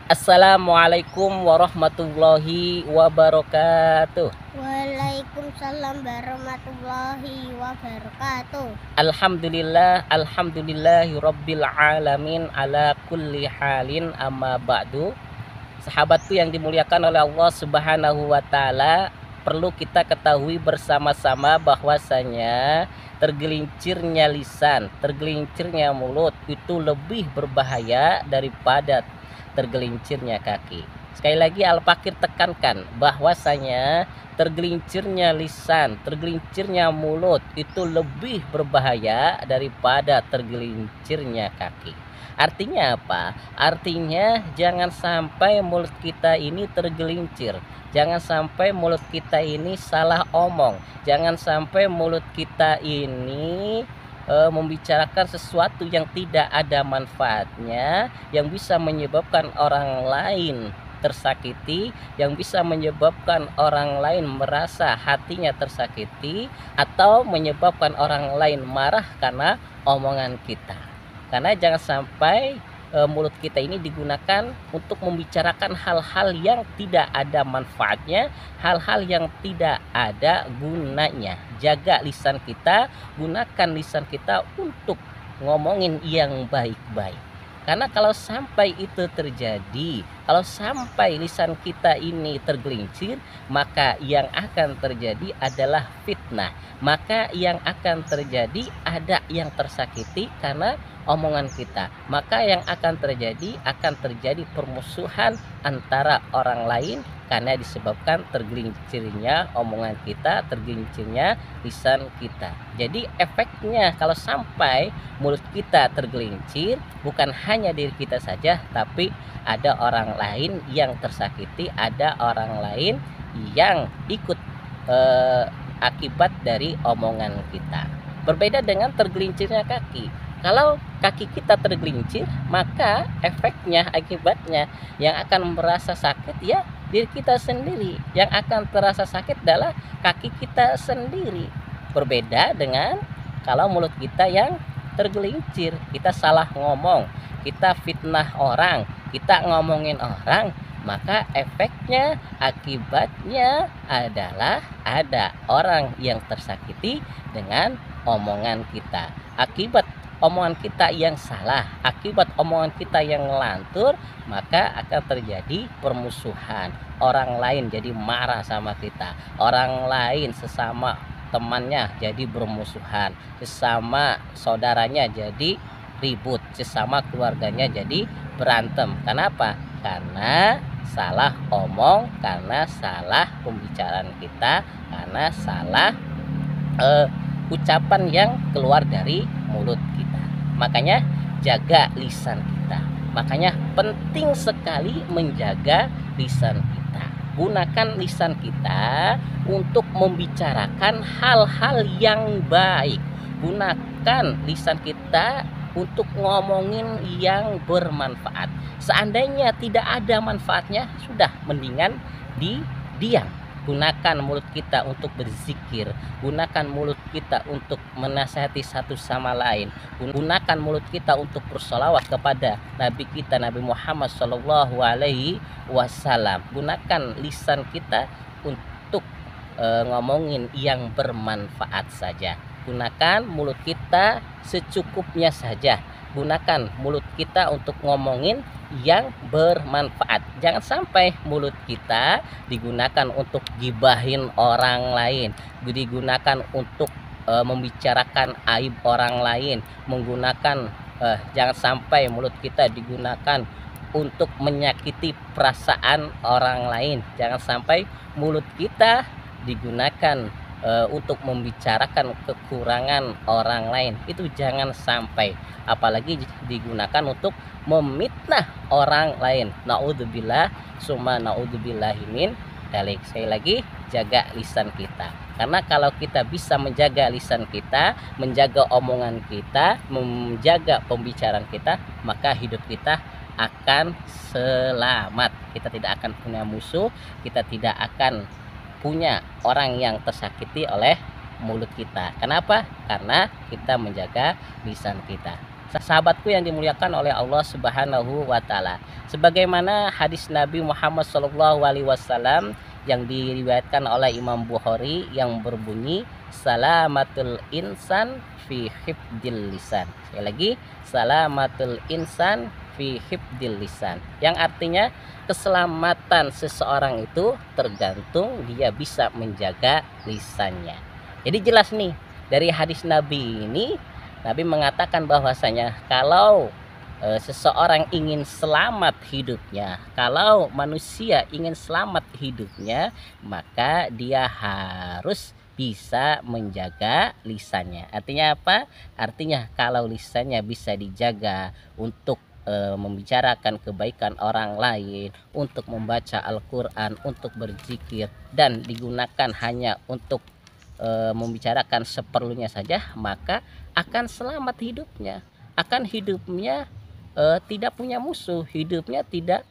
Assalamualaikum warahmatullahi wabarakatuh. Waalaikumsalam warahmatullahi wabarakatuh. Alhamdulillah, alhamdulillahi rabbil alamin ala kulli halin amma ba'du. Sahabatku yang dimuliakan oleh Allah Subhanahu wa taala, perlu kita ketahui bersama-sama bahwasanya tergelincirnya lisan, tergelincirnya mulut itu lebih berbahaya daripada tergelincirnya kaki. Sekali lagi Al-Fakir tekankan bahwasanya tergelincirnya lisan, tergelincirnya mulut itu lebih berbahaya daripada tergelincirnya kaki. Artinya apa? Artinya jangan sampai mulut kita ini tergelincir. Jangan sampai mulut kita ini salah omong. Jangan sampai mulut kita ini membicarakan sesuatu yang tidak ada manfaatnya, yang bisa menyebabkan orang lain tersakiti, yang bisa menyebabkan orang lain merasa hatinya tersakiti, atau menyebabkan orang lain marah karena omongan kita. Karena jangan sampai mulut kita ini digunakan untuk membicarakan hal-hal yang tidak ada manfaatnya, hal-hal yang tidak ada gunanya. Jaga lisan kita, gunakan lisan kita untuk ngomongin yang baik-baik. Karena kalau sampai itu terjadi, kalau sampai lisan kita ini tergelincir, maka yang akan terjadi adalah fitnah. Maka yang akan terjadi ada yang tersakiti karena omongan kita. Maka yang akan terjadi permusuhan antara orang lain karena disebabkan tergelincirnya omongan kita, tergelincirnya lisan kita. Jadi efeknya kalau sampai mulut kita tergelincir, bukan hanya diri kita saja, tapi ada orang lain yang tersakiti, ada orang lain yang ikut akibat dari omongan kita. Berbeda dengan tergelincirnya kaki. Kalau kaki kita tergelincir, maka efeknya, akibatnya yang akan merasa sakit ya diri kita sendiri. Yang akan terasa sakit adalah kaki kita sendiri. Berbeda dengan kalau mulut kita yang tergelincir, kita salah ngomong, kita fitnah orang, kita ngomongin orang, maka efeknya, akibatnya adalah ada orang yang tersakiti dengan omongan kita. Akibat omongan kita yang salah, akibat omongan kita yang ngelantur, maka akan terjadi permusuhan. Orang lain jadi marah sama kita, orang lain sesama temannya jadi bermusuhan, sesama saudaranya jadi ribut, sesama keluarganya jadi berantem. Kenapa? Karena salah omong, karena salah pembicaraan kita, karena salah ucapan yang keluar dari mulut kita. Makanya jaga lisan kita. Makanya penting sekali menjaga lisan kita. Gunakan lisan kita untuk membicarakan hal-hal yang baik. Gunakan lisan kita untuk ngomongin yang bermanfaat. Seandainya tidak ada manfaatnya, sudah mendingan diam. Gunakan mulut kita untuk berzikir, gunakan mulut kita untuk menasihati satu sama lain, gunakan mulut kita untuk bersolawat kepada Nabi kita Nabi Muhammad SAW. Gunakan lisan kita untuk ngomongin yang bermanfaat saja. Gunakan mulut kita secukupnya saja. Gunakan mulut kita untuk ngomongin yang bermanfaat. Jangan sampai mulut kita digunakan untuk gibahin orang lain, digunakan untuk membicarakan aib orang lain, jangan sampai mulut kita digunakan untuk menyakiti perasaan orang lain. Jangan sampai mulut kita digunakan untuk membicarakan kekurangan orang lain. Itu jangan sampai, apalagi digunakan untuk memitnah orang lain. Naudzubillah, summa naudzubillahi min dzalik. Sekali lagi, jaga lisan kita. Karena kalau kita bisa menjaga lisan kita, menjaga omongan kita, menjaga pembicaraan kita, maka hidup kita akan selamat. Kita tidak akan punya musuh, kita tidak akan punya orang yang tersakiti oleh mulut kita. Kenapa? Karena kita menjaga lisan kita. Sahabatku yang dimuliakan oleh Allah Subhanahu wa taala. Sebagaimana hadis Nabi Muhammad SAW yang diriwayatkan oleh Imam Bukhari yang berbunyi salamatul insan fi hifdil lisan. Sekali lagi, salamatul insan fi hifdil lisan. Yang artinya keselamatan seseorang itu tergantung dia bisa menjaga lisannya. Jadi jelas nih dari hadis Nabi ini, Nabi mengatakan bahwasanya kalau seseorang ingin selamat hidupnya, kalau manusia ingin selamat hidupnya, maka dia harus bisa menjaga lisannya. Artinya apa? Artinya kalau lisannya bisa dijaga untuk membicarakan kebaikan orang lain, untuk membaca Al-Quran, untuk berzikir, dan digunakan hanya untuk membicarakan seperlunya saja, maka akan selamat hidupnya, akan hidupnya tidak punya musuh, hidupnya tidak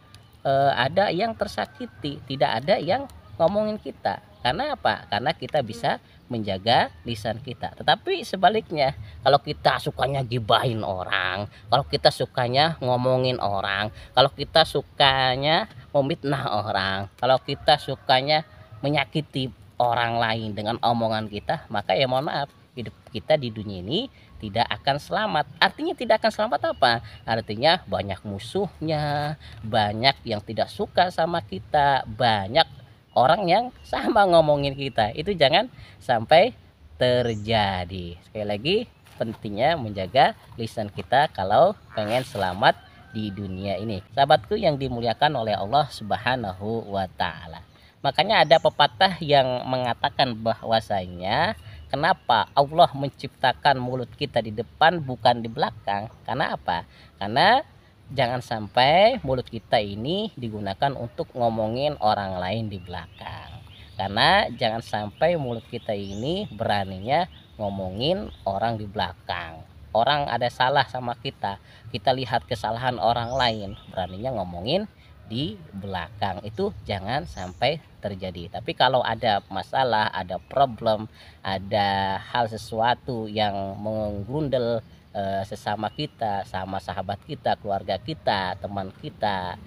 ada yang tersakiti, tidak ada yang ngomongin kita. Karena apa? Karena kita bisa menjaga lisan kita. Tetapi sebaliknya, kalau kita sukanya gibahin orang, kalau kita sukanya ngomongin orang, kalau kita sukanya memfitnah orang, kalau kita sukanya menyakiti orang lain dengan omongan kita, maka ya mohon maaf, hidup kita di dunia ini tidak akan selamat. Artinya tidak akan selamat apa? Artinya banyak musuhnya, banyak yang tidak suka sama kita, banyak orang yang sama ngomongin kita. Itu jangan sampai terjadi. Sekali lagi, pentingnya menjaga lisan kita kalau pengen selamat di dunia ini. Sahabatku yang dimuliakan oleh Allah Subhanahu wa taala. Makanya ada pepatah yang mengatakan bahwasanya kenapa Allah menciptakan mulut kita di depan bukan di belakang? Karena apa? Karena jangan sampai mulut kita ini digunakan untuk ngomongin orang lain di belakang. Karena jangan sampai mulut kita ini beraninya ngomongin orang di belakang. Orang ada salah sama kita, kita lihat kesalahan orang lain, beraninya ngomongin di belakang. Itu jangan sampai terjadi. Tapi kalau ada masalah, ada problem, ada hal sesuatu yang menggrundel sesama kita, sama sahabat kita, keluarga kita, teman kita,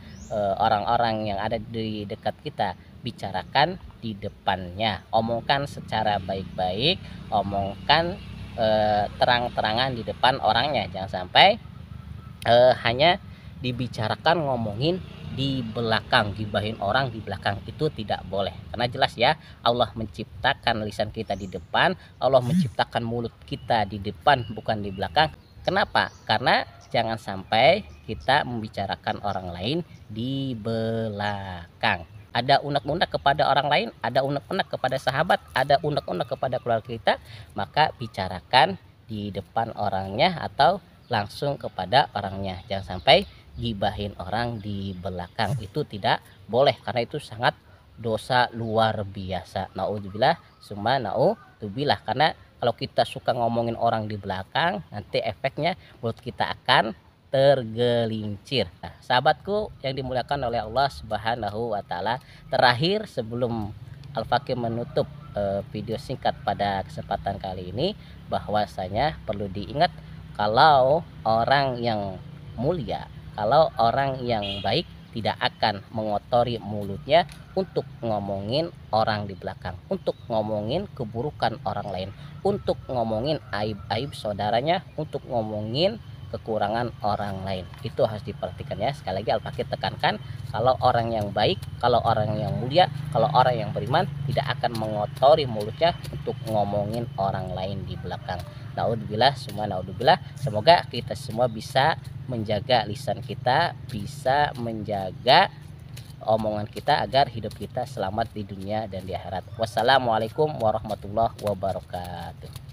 orang-orang yang ada di dekat kita, bicarakan di depannya, omongkan secara baik-baik, omongkan terang-terangan di depan orangnya. Jangan sampai hanya dibicarakan, ngomongin di belakang, gibahin orang di belakang. Itu tidak boleh. Karena jelas ya, Allah menciptakan lisan kita di depan, Allah menciptakan mulut kita di depan bukan di belakang. Kenapa? Karena jangan sampai kita membicarakan orang lain di belakang. Ada unek-unek kepada orang lain, ada unek-unek kepada sahabat, ada unek-unek kepada keluarga kita, maka bicarakan di depan orangnya atau langsung kepada orangnya. Jangan sampai gibahin orang di belakang. Itu tidak boleh, karena itu sangat dosa luar biasa. Naudzubillah summa naudzubillah. Karena kalau kita suka ngomongin orang di belakang, nanti efeknya mulut kita akan tergelincir. Nah, sahabatku yang dimuliakan oleh Allah Subhanahu wa taala, terakhir sebelum Al-Fakih menutup video singkat pada kesempatan kali ini, bahwasanya perlu diingat kalau orang yang mulia, kalau orang yang baik tidak akan mengotori mulutnya untuk ngomongin orang di belakang, untuk ngomongin keburukan orang lain, untuk ngomongin aib-aib saudaranya, untuk ngomongin kekurangan orang lain. Itu harus diperhatikan ya. Sekali lagi Al-Fakih tekankan, kalau orang yang baik, kalau orang yang mulia, kalau orang yang beriman tidak akan mengotori mulutnya untuk ngomongin orang lain di belakang. Naudzubillah summa naudzubillah. Semoga kita semua bisa menjaga lisan kita, bisa menjaga omongan kita agar hidup kita selamat di dunia dan di akhirat. Wassalamualaikum warahmatullahi wabarakatuh.